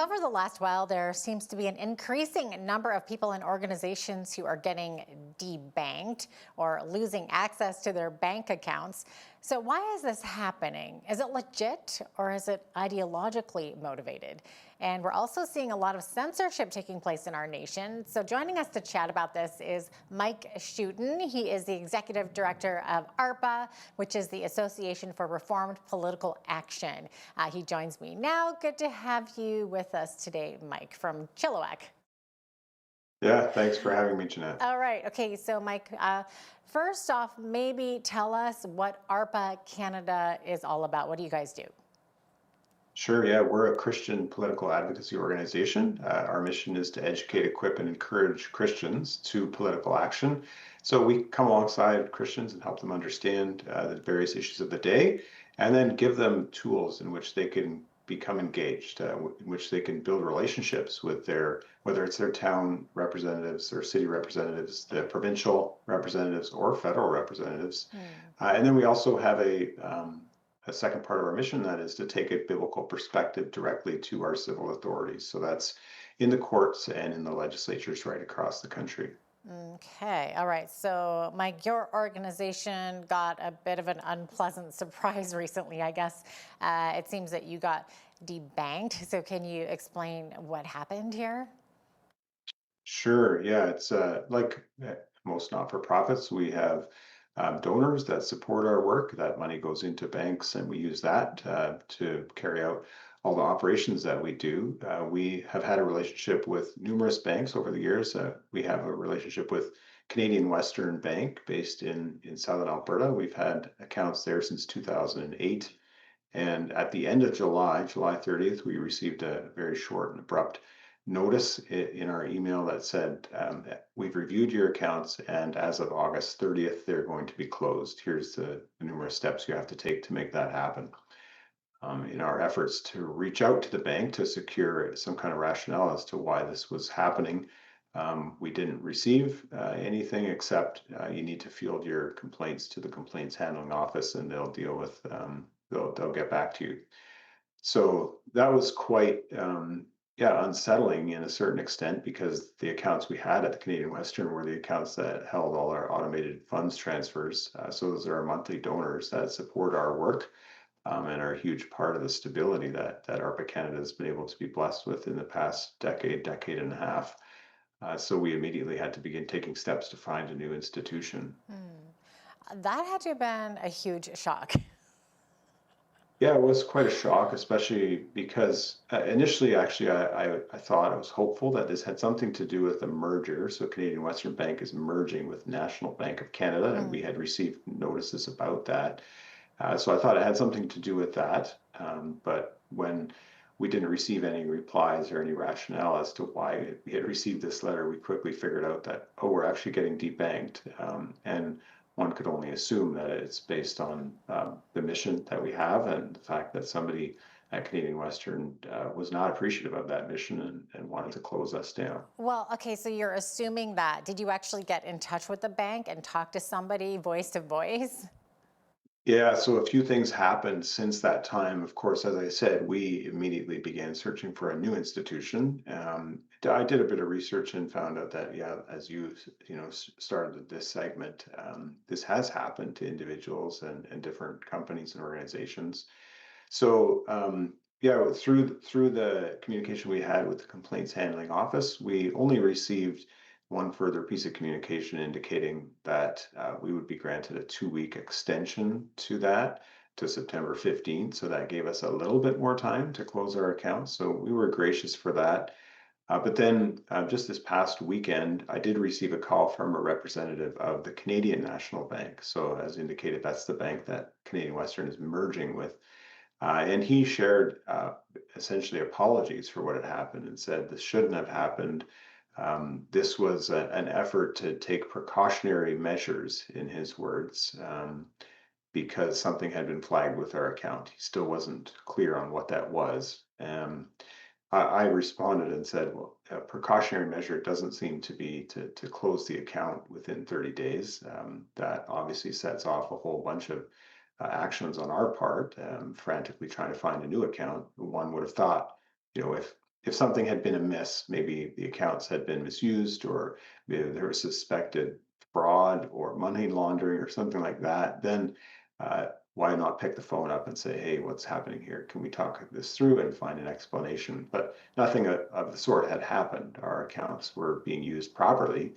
So, over the last while, there seems to be an increasing number of people and organizations who are getting debanked or losing access to their bank accounts. So, why is this happening? Is it legit or is it ideologically motivated? And we're also seeing a lot of censorship taking place in our nation. So, joining us to chat about this is Mike Schouten. He is the executive director of ARPA, which is the Association for Reformed Political Action. He joins me now. Good to have you with us today, Mike, from Chilliwack. Yeah, thanks for having me, Jeanette. All right. Okay. So, Mike, first off, maybe tell us what ARPA Canada is all about. What do you guys do? Sure, yeah, we're a Christian political advocacy organization. Our mission is to educate, equip, and encourage Christians to political action. So we come alongside Christians and help them understand the various issues of the day, and then give them tools in which they can become engaged, in which they can build relationships with whether it's their town representatives or city representatives, the provincial representatives, or federal representatives. Hmm. And then we also have a second part of our mission that is to take a biblical perspective directly to our civil authorities. So that's in the courts and in the legislatures right across the country. Okay. All right. So, Mike, your organization got a bit of an unpleasant surprise recently, I guess. It seems that you got debanked. So, can you explain what happened here? Sure, yeah, it's like most not-for-profits, we have donors that support our work. That money goes into banks, and we use that to carry out all the operations that we do. We have had a relationship with numerous banks over the years. We have a relationship with Canadian Western Bank based in southern Alberta. We've had accounts there since 2008. And at the end of July, July 30th, we received a very short and abrupt notice in our email that said, we've reviewed your accounts, and as of August 30th, they're going to be closed. Here's the numerous steps you have to take to make that happen. In our efforts to reach out to the bank to secure some kind of rationale as to why this was happening, we didn't receive anything except you need to field your complaints to the complaints handling office, and they'll deal with they'll get back to you. So that was quite yeah, unsettling in a certain extent because the accounts we had at the Canadian Western were the accounts that held all our automated funds transfers. So those are our monthly donors that support our work and are a huge part of the stability that ARPA Canada has been able to be blessed with in the past decade, decade and a half. So we immediately had to begin taking steps to find a new institution. That had to have been a huge shock. Yeah, it was quite a shock, especially because initially, actually, I thought I was hopeful that this had something to do with a merger. So Canadian Western Bank is merging with National Bank of Canada, and we Mm. had received notices about that. So I thought it had something to do with that. But when we didn't receive any replies or any rationale as to why we had received this letter, we quickly figured out that, oh, we're actually getting debanked. And one could only assume that it's based on the mission that we have and the fact that somebody at Canadian Western was not appreciative of that mission and wanted to close us down. Well, okay, so you're assuming that. Did you actually get in touch with the bank and talk to somebody voice to voice? Yeah, so a few things happened since that time. Of course, as I said, we immediately began searching for a new institution. I did a bit of research and found out that, yeah, as started this segment, this has happened to individuals and different companies and organizations. So, yeah, through the communication we had with the complaints handling office, we only received one further piece of communication indicating that we would be granted a 2-week extension to that to September 15th. So that gave us a little bit more time to close our accounts. So we were gracious for that. But then just this past weekend, I did receive a call from a representative of the Canadian National Bank. So as indicated, that's the bank that Canadian Western is merging with. And he shared essentially apologies for what had happened and said this shouldn't have happened. This was an effort to take precautionary measures, in his words, because something had been flagged with our account. He still wasn't clear on what that was. I responded and said, well, a precautionary measure doesn't seem to be to close the account within 30 days. That obviously sets off a whole bunch of actions on our part, frantically trying to find a new account. One would have thought, if if something had been amiss, maybe the accounts had been misused, or maybe there was suspected fraud or money laundering or something like that, then why not pick the phone up and say, hey, what's happening here? Can we talk this through and find an explanation? But nothing of the sort had happened. Our accounts were being used properly.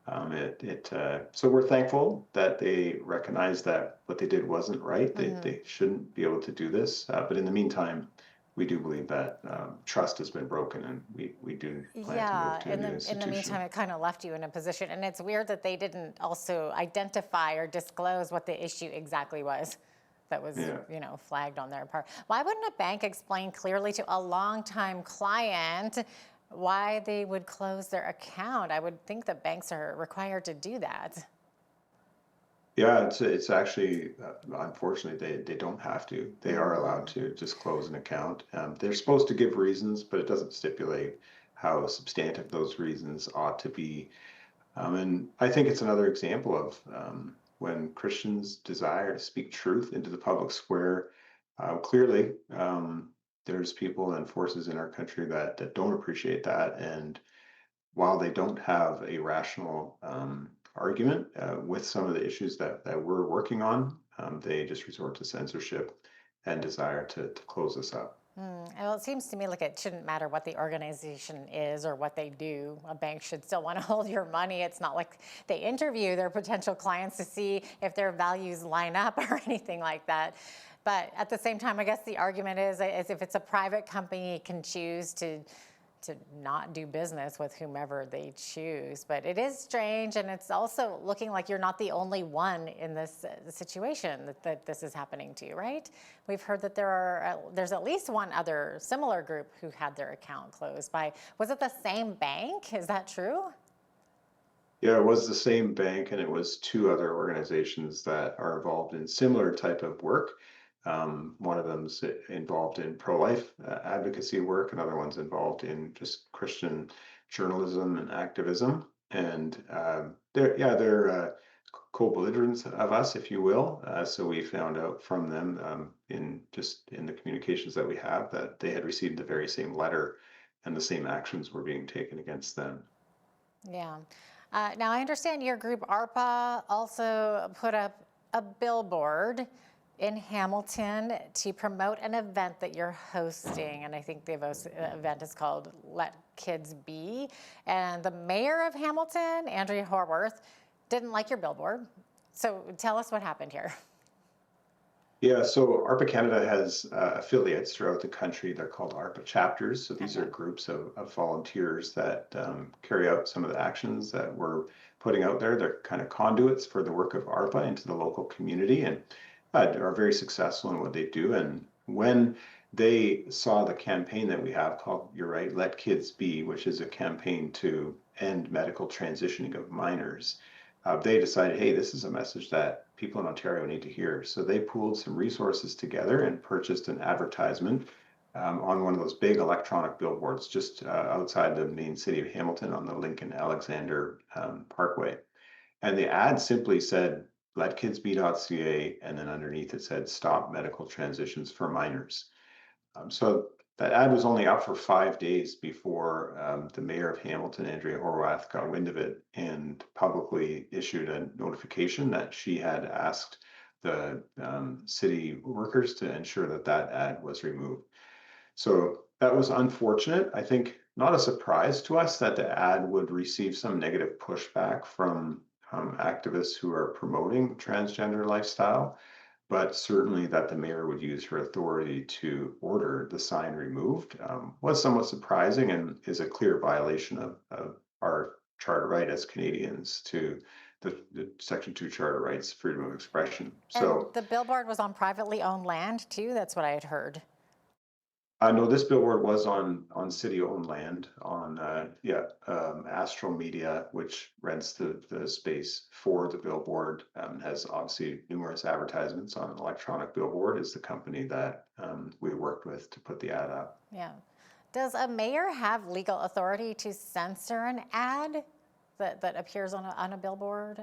So we're thankful that they recognize that what they did wasn't right. They shouldn't be able to do this. But in the meantime, we do believe that trust has been broken, and we do plan to move Yeah, to a new in the meantime, institution. it kind of left you in a position, and it's weird that they didn't also identify or disclose what the issue exactly was that was, Yeah. flagged on their part. Why wouldn't a bank explain clearly to a longtime client why they would close their account? I would think that banks are required to do that. Yeah, it's actually unfortunately they don't have to. They are allowed to just close an account. They're supposed to give reasons, but it doesn't stipulate how substantive those reasons ought to be. And I think it's another example of when Christians desire to speak truth into the public square. Clearly, there's people and forces in our country that don't appreciate that, and while they don't have a rational argument with some of the issues that we're working on, they just resort to censorship and desire to close us up. Well, it seems to me like it shouldn't matter what the organization is or what they do. A bank should still want to hold your money. It's not like they interview their potential clients to see if their values line up or anything like that. But at the same time, I guess the argument is if it's a private company, it can choose to not do business with whomever they choose. But it is strange, and it's also looking like you're not the only one in this situation that this is happening to, right? We've heard that there's at least one other similar group who had their account closed by, was it the same bank? Is that true? Yeah, it was the same bank, and it was two other organizations that are involved in similar type of work. One of them's involved in pro-life advocacy work. Another one's involved in just Christian journalism and activism. And they're co-belligerents of us, if you will. So we found out from them in the communications that we have that they had received the very same letter, and the same actions were being taken against them. Yeah. Now, I understand your group, ARPA, also put up a billboard in Hamilton to promote an event that you're hosting. And I think the event is called Let Kids Be. And the mayor of Hamilton, Andrea Horwath, didn't like your billboard. So tell us what happened here. Yeah, so ARPA Canada has affiliates throughout the country. They're called ARPA chapters. So these are Okay. groups of volunteers that carry out some of the actions that we're putting out there. They're kind of conduits for the work of ARPA into the local community, and are very successful in what they do. And when they saw the campaign that we have called, you're right, Let Kids Be, which is a campaign to end medical transitioning of minors, they decided, hey, this is a message that people in Ontario need to hear. So they pooled some resources together and purchased an advertisement on one of those big electronic billboards just outside the main city of Hamilton on the Lincoln Alexander Parkway. And the ad simply said, letkidsbe.ca, and then underneath it said, stop medical transitions for minors. So that ad was only up for 5 days before the mayor of Hamilton, Andrea Horwath, got wind of it and publicly issued a notification that she had asked the city workers to ensure that that ad was removed. So that was unfortunate. I think not a surprise to us that the ad would receive some negative pushback from activists who are promoting transgender lifestyle, but certainly that the mayor would use her authority to order the sign removed was somewhat surprising, and is a clear violation of our charter right as Canadians to the Section 2 Charter rights, freedom of expression. And So the billboard was on privately owned land, too? That's what I had heard. no, this billboard was on city-owned land on Astral Media, which rents the space for the billboard. Has obviously numerous advertisements on an electronic billboard. Is the company that we worked with to put the ad up. Yeah. Does a mayor have legal authority to censor an ad that appears on a billboard?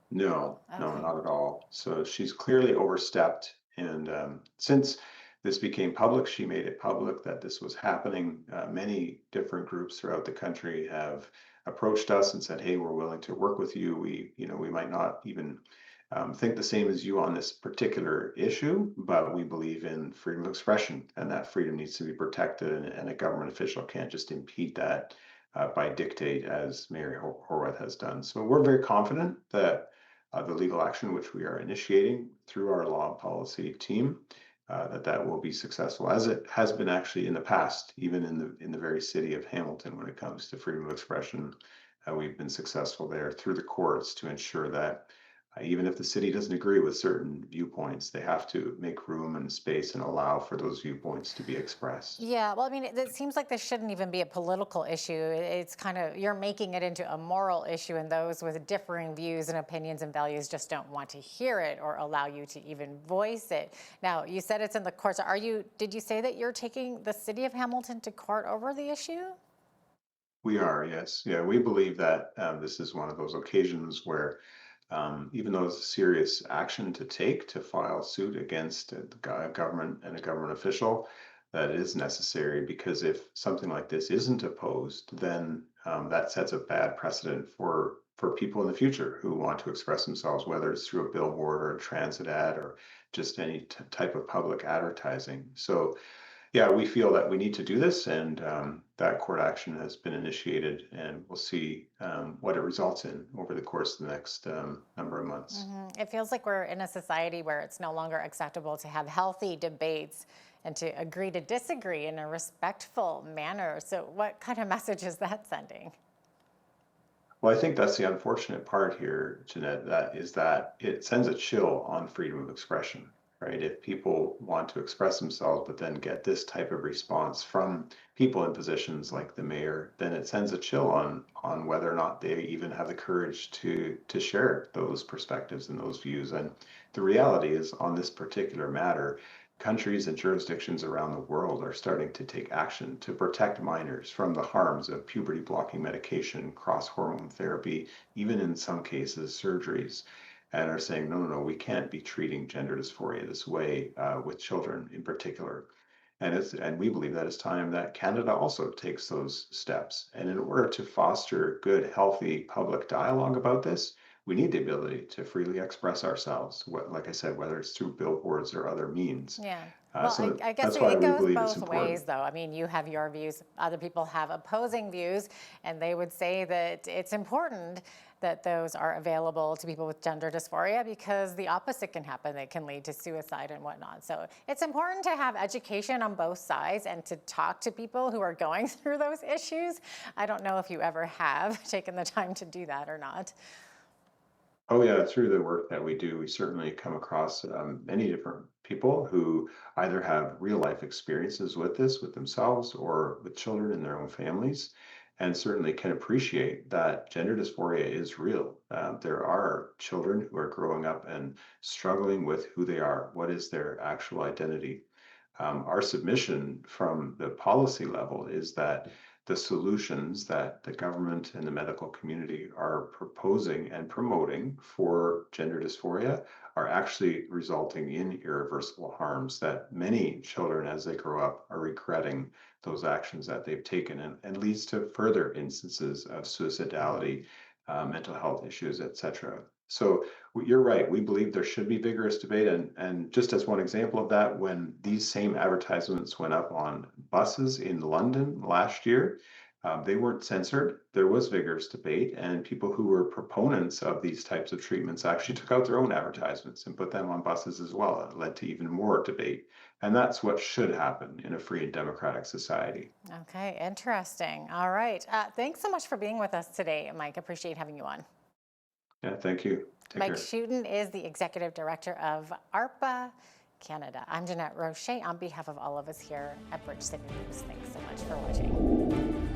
No, no, Okay. not at all. So she's clearly overstepped, and since this became public, she made it public that this was happening. Many different groups throughout the country have approached us and said, "Hey, we're willing to work with you. We might not even think the same as you on this particular issue, but we believe in freedom of expression, and that freedom needs to be protected, and a government official can't just impede that by dictate, as Mayor Horwath has done." So we're very confident that the legal action which we are initiating through our law and policy team, that will be successful, as it has been actually in the past, even in the very city of Hamilton, when it comes to freedom of expression. We've been successful there through the courts to ensure that even if the city doesn't agree with certain viewpoints, they have to make room and space and allow for those viewpoints to be expressed. Yeah, well, I mean, it seems like this shouldn't even be a political issue. It's kind of, you're making it into a moral issue, and those with differing views and opinions and values just don't want to hear it or allow you to even voice it. Now, you said it's in the courts. Did you say that you're taking the city of Hamilton to court over the issue? We are, yes. Yeah, we believe that this is one of those occasions where, even though it's a serious action to take to file suit against the government and a government official, that it is necessary, because if something like this isn't opposed, then that sets a bad precedent for people in the future who want to express themselves, whether it's through a billboard or a transit ad or just any type of public advertising. So yeah, we feel that we need to do this, and that court action has been initiated, and we'll see what it results in over the course of the next number of months. It feels like we're in a society where it's no longer acceptable to have healthy debates and to agree to disagree in a respectful manner. So, what kind of message is that sending? Well, I think that's the unfortunate part here, Jeanette, that it sends a chill on freedom of expression, right? If people want to express themselves, but then get this type of response from people in positions like the mayor, then it sends a chill on whether or not they even have the courage to share those perspectives and those views. And the reality is, on this particular matter, countries and jurisdictions around the world are starting to take action to protect minors from the harms of puberty blocking medication, cross hormone therapy, even in some cases surgeries, and are saying, no, no, no, we can't be treating gender dysphoria this way with children in particular. And we believe that it's time that Canada also takes those steps. And in order to foster good, healthy public dialogue about this, we need the ability to freely express ourselves. Like I said, whether it's through billboards or other means. Yeah. Well, So I guess that's why it we goes believe it's both important. ways, though. I mean, you have your views, other people have opposing views, and they would say that it's important that those are available to people with gender dysphoria, because the opposite can happen. They can lead to suicide and whatnot. So it's important to have education on both sides and to talk to people who are going through those issues. I don't know if you ever have taken the time to do that or not. Oh yeah, through the work that we do, we certainly come across many different people who either have real life experiences with this, with themselves or with children in their own families, and certainly can appreciate that gender dysphoria is real. There are children who are growing up and struggling with who they are, what is their actual identity. Our submission from the policy level is that the solutions that the government and the medical community are proposing and promoting for gender dysphoria are actually resulting in irreversible harms that many children, as they grow up, are regretting those actions that they've taken, and leads to further instances of suicidality, mental health issues, etc. So you're right. We believe there should be vigorous debate. And just as one example of that, when these same advertisements went up on buses in London last year, they weren't censored. There was vigorous debate, and people who were proponents of these types of treatments actually took out their own advertisements and put them on buses as well. It led to even more debate. And that's what should happen in a free and democratic society. Okay, interesting. All right. Thanks so much for being with us today, Mike. Appreciate having you on. Yeah, thank you. Take Mike care. Schouten is the Executive Director of ARPA Canada. I'm Jeanette Roche on behalf of all of us here at Bridge City News. Thanks so much for watching.